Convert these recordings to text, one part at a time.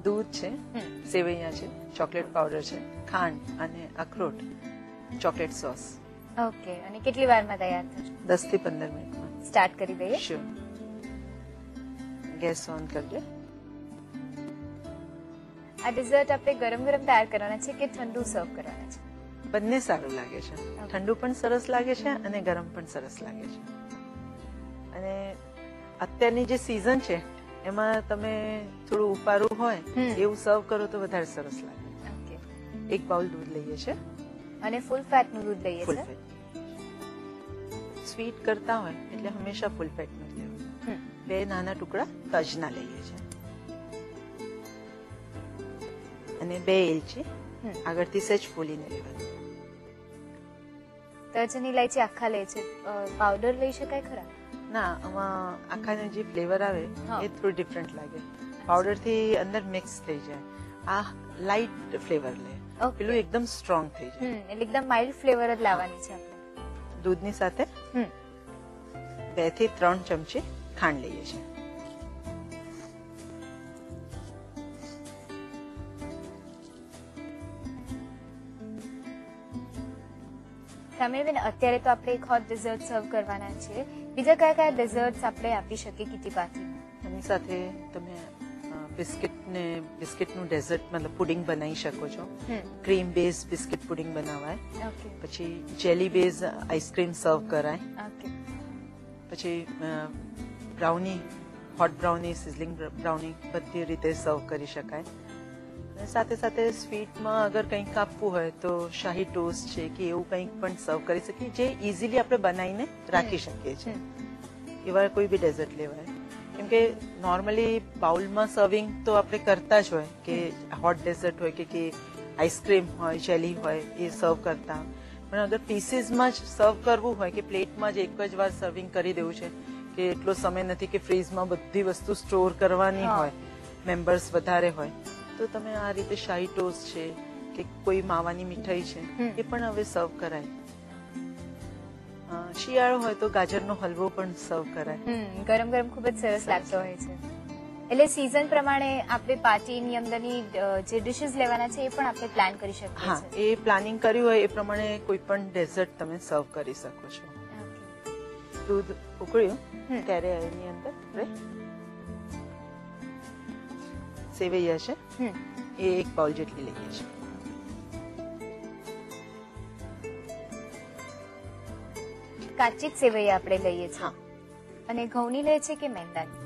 દૂધ છે, સેવૈયા છે, ચોકલેટ પાવડર છે, ખાંડ અને અખરોટ, ચોકલેટ સોસ. ઓકે. અને કેટલી વારમાં તૈયાર થશે? 10 થી 15 મિનિટમાં. સ્ટાર્ટ કરી દઈએ. શ્યોર. ગેસ ઓન કરજો. આ ડિઝર્ટ આપણે ગરમ ગરમ તૈયાર કરવાના છે કે ઠંડુ સર્વ કરવાના છે? બંને સારું લાગે છે. ઠંડુ પણ સરસ લાગે છે અને ગરમ પણ સરસ લાગે છે. અને અત્યારની જે સીઝન છે એમાં તમે થોડું ઉપારું હોય એવું સર્વ કરો તો વધારે સરસ લાગે. ઓકે. 1 બાઉલ દૂધ લઈએ છે અને ફૂલ ફેટ નું દૂધ લઈએ ફૂલ છે. ફેટ. સ્વીટ કરતા હોય એટલે હંમેશા ફૂલ ફેટ નું લેવું. 2 નાના ટુકડા તજના લઈએ છે અને 2 એલચી આગળથી સહેજ ફોલીને લેવાની. તજ અને ઇલાયચી આખા લે છે, પાવડર લઈ શકાય ખરા? ના, આમાં આખાનો જે ફ્લેવર આવે એ થોડું ડિફરન્ટ લાગે. પાવડર થી અંદર મિક્સ થઈ જાય. આ લાઇટ ફ્લેવર લે, પેલું એકદમ સ્ટ્રોંગ થઈ જાય. એટલે એકદમ માઇલ્ડ ફ્લેવર જ લાવવાની છે આપણે. દૂધની સાથે 2 થી 3 ચમચી ખાંડ લઈએ છીએ. કામિનીબેન, અત્યારે તો આપણે એક હોટ ડિઝર્ટ સર્વ કરવાના છે. બીજા કયા કયા ડિઝર્ટ્સ આપણે આપી શકીએ કિટી પાર્ટીમાં? એની સાથે તમે બિસ્કિટનું ડેઝર્ટ મતલબ પુડિંગ બનાવી શકો છો. ક્રીમ બેઝ બિસ્કિટ પુડિંગ બનાવાય. પછી જેલી બેઝ આઈસ્ક્રીમ સર્વ કરાય. પછી brownie, hot brownie, sizzling brownie બધી રીતે સર્વ કરી શકાય. અને સાથે સાથે સ્વીટમાં અગર કંઈક આપવું હોય તો શાહી ટોસ્ટ છે કે એવું કંઈક પણ સર્વ કરી શકીએ જે ઇઝીલી આપણે બનાવીને રાખી શકીએ છીએ. એવા કોઈ બી ડેઝર્ટ લેવાય. કેમ કે નોર્મલી બાઉલમાં સર્વિંગ તો આપણે કરતા જ હોય કે હોટ ડેઝર્ટ હોય કે આઈસ્ક્રીમ હોય, જેલી હોય એ સર્વ કરતા. પણ અગર પીસીસમાં જ સર્વ કરવું હોય કે પ્લેટમાં જ એક જ વાર સર્વિંગ કરી દેવું છે કે એટલો સમય નથી કે ફ્રીઝમાં બધી વસ્તુ સ્ટોર કરવાની હોય, મેમ્બર્સ વધારે હોય, તો તમે આ રીતે શાહી ટોસ્ટ છે કે કોઈ માવાની મીઠાઈ છે એ પણ હવે સર્વ કરાય. શિયાળો હોય તો ગાજરનો હલવો પણ સર્વ કરાય. ગરમ ગરમ ખૂબ જ સરસ લાગતો હોય છે. એટલે સીઝન પ્રમાણે આપણે પાર્ટીની અંદરની જે ડિશિસ લેવાના છે એ પણ આપણે પ્લાન કરી શકીએ. હા, એ પ્લાનિંગ કર્યું હોય એ પ્રમાણે કોઈ પણ ડેઝર્ટ તમે સર્વ કરી શકો છો. દૂધ ઉકળ્યું ત્યારે એની અંદર સેવૈયા છે એ 1 બાઉલ જેટલી લઈએ છીએ. કાચી જ સેવૈયા આપણે લઈએ છીએ. અને ઘઉંની લે છે કે મેંદાની?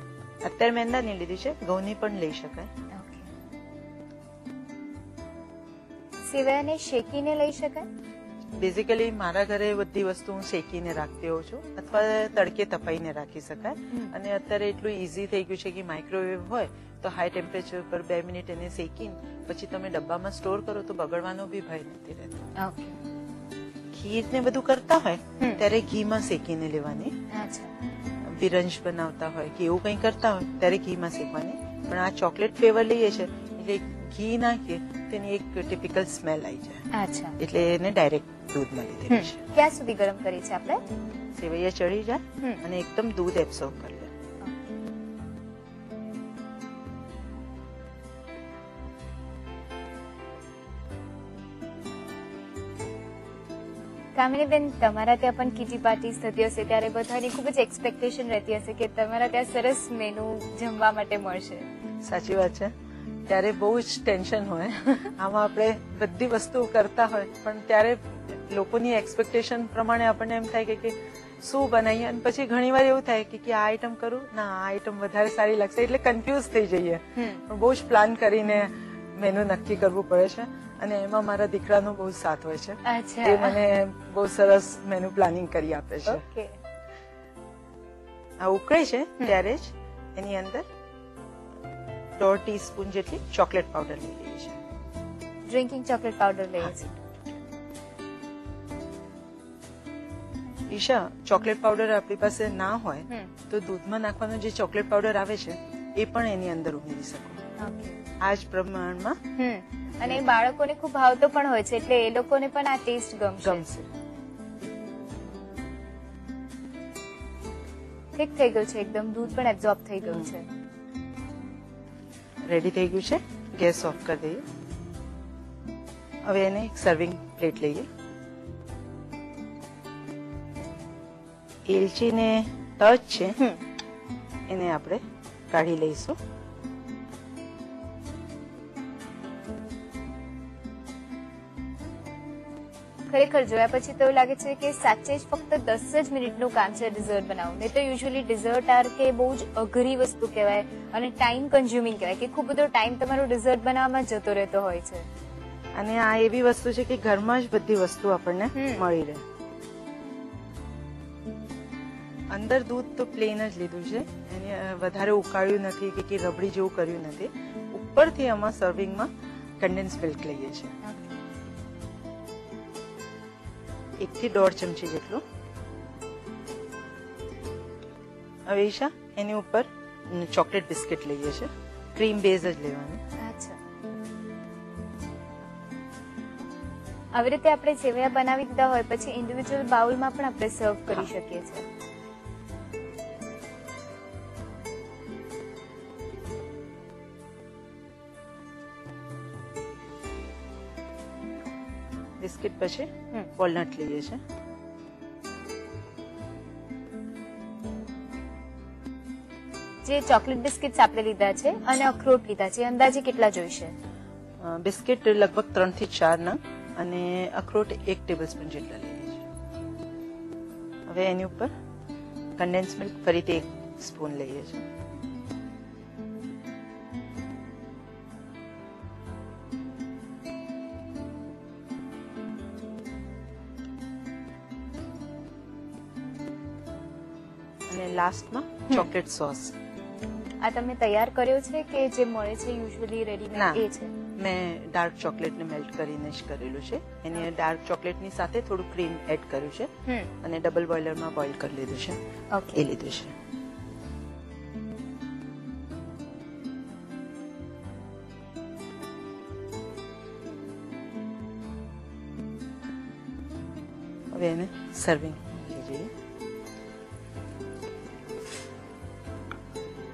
અત્યારે મેંદાની લીધી છે, ઘઉંની પણ લઈ શકાય. સેવૈયાને શેકીને લઈ શકાય? બેઝિકલી મારા ઘરે બધી વસ્તુ હું શેકીને રાખતી હોઉં છું અથવા તડકે તપાઈને રાખી શકાય. અને અત્યારે એટલું ઇઝી થઈ ગયું છે કે માઇક્રોવેવ હોય તો હાઈ ટેમ્પરેચર પર 2 મિનિટ એને શેકીને પછી તમે ડબ્બામાં સ્ટોર કરો તો બગડવાનો બી ભય નથી રહેતો. ખીર ને બધું કરતા હોય ત્યારે ઘીમાં શેકીને લેવાની. બિરંજ બનાવતા હોય કે એવું કંઈ કરતા હોય ત્યારે ઘીમાં શેકવાની. પણ આ ચોકલેટ ફ્લેવર લઈએ છે એટલે ઘી નાખીએ તેની એક ટિપિકલ સ્મેલ આવી જાય. એટલે એને ડાયરેક્ટ દૂધમાં લીધેલું છે. ક્યાં સુધી ગરમ કરી છે આપણે? સેવૈયા ચડી જાય અને એકદમ દૂધ એબ્સોર્બ કરી લે. કામિનીબેન, તમારા ત્યાં પણ કિટી પાર્ટીઝ થતી હશે ત્યારે બધાની ખૂબ જ એક્સપેક્ટેશન રહેતી હશે કે તમારા ત્યાં સરસ મેનુ જમવા માટે મળશે. સાચી વાત છે. ત્યારે બહુ જ ટેન્શન હોય. આમાં આપણે બધી વસ્તુ કરતા હોય પણ ત્યારે લોકોની એક્સપેક્ટેશન પ્રમાણે આપણને એમ થાય કે શું બનાવીએ. અને પછી ઘણી વાર એવું થાય કે આ આઈટમ કરું, ના આ આઈટમ વધારે સારી લાગશે, એટલે કન્ફ્યુઝ થઈ જઈએ. પણ બહુ જ પ્લાન કરીને મેનુ નક્કી કરવું પડે છે. અને એમાં મારા દીકરાનો બહુ સાથ હોય છે. એ મને બહુ સરસ મેનુ પ્લાનિંગ કરી આપે છે. આ ઉકળે છે ત્યારે જ એની અંદર 1/2 ટીસ્પૂન જેટલી ચોકલેટ પાવડર લઈ લઈએ છીએ. ડ્રિંકિંગ ચોકલેટ પાવડર લઈએ છીએ. ઈશા, ચોકલેટ પાવડર આપણી પાસે ના હોય તો દૂધમાં નાખવાનો જે ચોકલેટ પાવડર આવે છે એ પણ એની અંદર ઉમેરી શકો. આ જ પ્રમાણમાં. અને બાળકોને ખૂબ ભાવતો પણ હોય છે એટલે એ લોકોને પણ આ ટેસ્ટ ગમશે. ઠીક થઈ ગયું છે, એકદમ દૂધ પણ એબ્ઝોર્બ થઈ ગયું છે. રેડી થઈ ગયું છે. ગેસ ઓફ કરી દઈએ. હવે એને એક સર્વિંગ પ્લેટ લઈએ. એલચીને ટચ છે એને આપણે કાઢી લઈશું. ખરેખર જોયા પછી તો એવું લાગે છે કે સાચે જ ફક્ત 10 જ મિનિટનું કામ છે ડિઝર્ટ બનાવવું. નહીં તો યુઝ્યુઅલી ડિઝર્ટ આર કે બહુ જ અઘરી વસ્તુ કહેવાય અને ટાઈમ કન્ઝ્યુમિંગ કહેવાય કે ખૂબ બધો ટાઈમ તમારો ડિઝર્ટ બનાવવામાં જતો રહેતો હોય છે. અને આ એવી વસ્તુ છે કે ઘરમાં જ બધી વસ્તુ આપણને મળી રહે. અંદર દૂધ તો પ્લેન જ લીધું છે, એને વધારે ઉકાળ્યું નથી કે રબડી જેવું કર્યું નથી. ઉપરથી આમાં સર્વિંગમાં કન્ડેન્સ મિલ્ક લઈએ છીએ 1 થી 1.5 ચમચી જેટલું. હવે ઈશા એની ઉપર ચોકલેટ બિસ્કિટ લઈએ છીએ. ક્રીમ બેઝ જ લેવાની. આવી રીતે આપણે સેવૈયા બનાવી દીધા હોય પછી ઇન્ડિવિડ્યુઅલ બાઉલમાં પણ આપણે સર્વ કરી શકીએ છીએ. બિસ્કિટ પછી વોલનટ લઈએ છીએ. જે ચોકલેટ બિસ્કિટ્સ આપણે લીધા છે અને અખરોટ લીધા છે અંદાજે કેટલા જોઈશે? બિસ્કિટ લગભગ 3 થી 4 નંગ અને અખરોટ 1 ટેબલસ્પૂન જેટલા લઈએ છીએ. હવે એની ઉપર કન્ડેન્સ મિલ્ક ફરીથી 1 સ્પૂન લઈએ છીએ. અને લાસ્ટમાં ચોકલેટ સોસ. આ તમે તૈયાર કર્યો છે કે જે મળે છે યુઝ્યુઅલી રેડીમેડ એ છે? મેં ડાર્ક ચોકલેટને મેલ્ટ કરીને જ કરેલું છે. એને ડાર્ક ચોકલેટની સાથે થોડું ક્રીમ એડ કર્યું છે અને ડબલ બોઇલરમાં બોઇલ કરી લીધું છે. એ લીધું છે. હવે એને સર્વિંગ લીજીએ.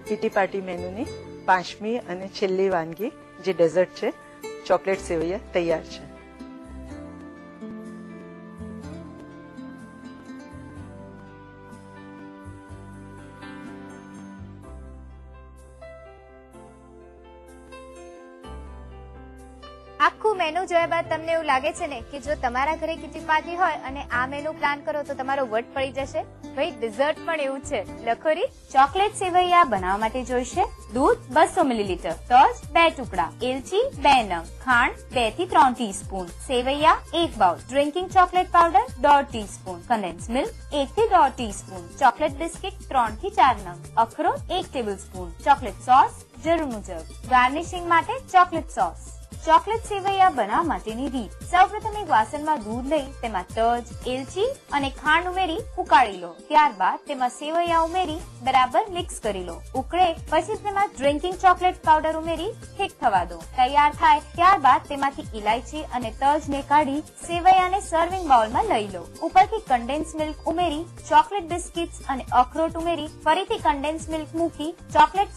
કિટી પાર્ટી મેનુની 5મી અને છેલ્લી વાનગી જે ડેઝર્ટ છે ચોકલેટ સેવૈયા તૈયાર છે. આખું મેનુ જોયા બાદ તમને એવું લાગે છે ને કે જો તમારા ઘરે કિટી પાર્ટી હોય અને આ મેનુ પ્લાન કરો તો તમારો વટ પડી જશે? ભાઈ ડિઝર્ટ પણ એવું છે. લખોરી ચોકલેટ સેવૈયા બનાવવા માટે જોઈશે દૂધ 200 મિલીલીટર, તજ 2 ટુકડા, એલચી 2 નંગ, ખાંડ 2 થી 3 teaspoon, sevaiyan 1 bowl, drinking chocolate powder 1/2 teaspoon, condense milk 1 થી 1/2 ટીસ્પૂન, ચોકલેટ બિસ્કિટ 3 થી 4 નંગ, અખરોટ 1 ટેબલસ્પૂન, ચોકલેટ સોસ જરૂર મુજબ, ગાર્નિશિંગ માટે ચોકલેટ સોસ. ચોકલેટ સેવૈયા બનાવવા માટેની રીત: સૌપ્રથમ એક વાસણમાં દૂધ લઈ તેમાં તજ, એલચી અને ખાંડ ઉમેરી ઉકાળી લો. ત્યારબાદ તેમાં સેવૈયા ઉમેરી બરાબર મિક્સ કરી લો. ઉકળે પછી તેમાં ડ્રિંકિંગ ચોકલેટ પાવડર ઉમેરી ઠીક થવા દો. તૈયાર થાય ત્યારબાદ તેમાંથી ઇલાયચી અને તજને કાઢી સેવૈયાને સર્વિંગ બાઉલમાં લઈ લો. ઉપરથી કન્ડેન્સ મિલ્ક ઉમેરી ચોકલેટ બિસ્કિટ્સ અને અખરોટ ઉમેરી ફરીથી કન્ડેન્સ મિલ્ક મૂકી ચોકલેટ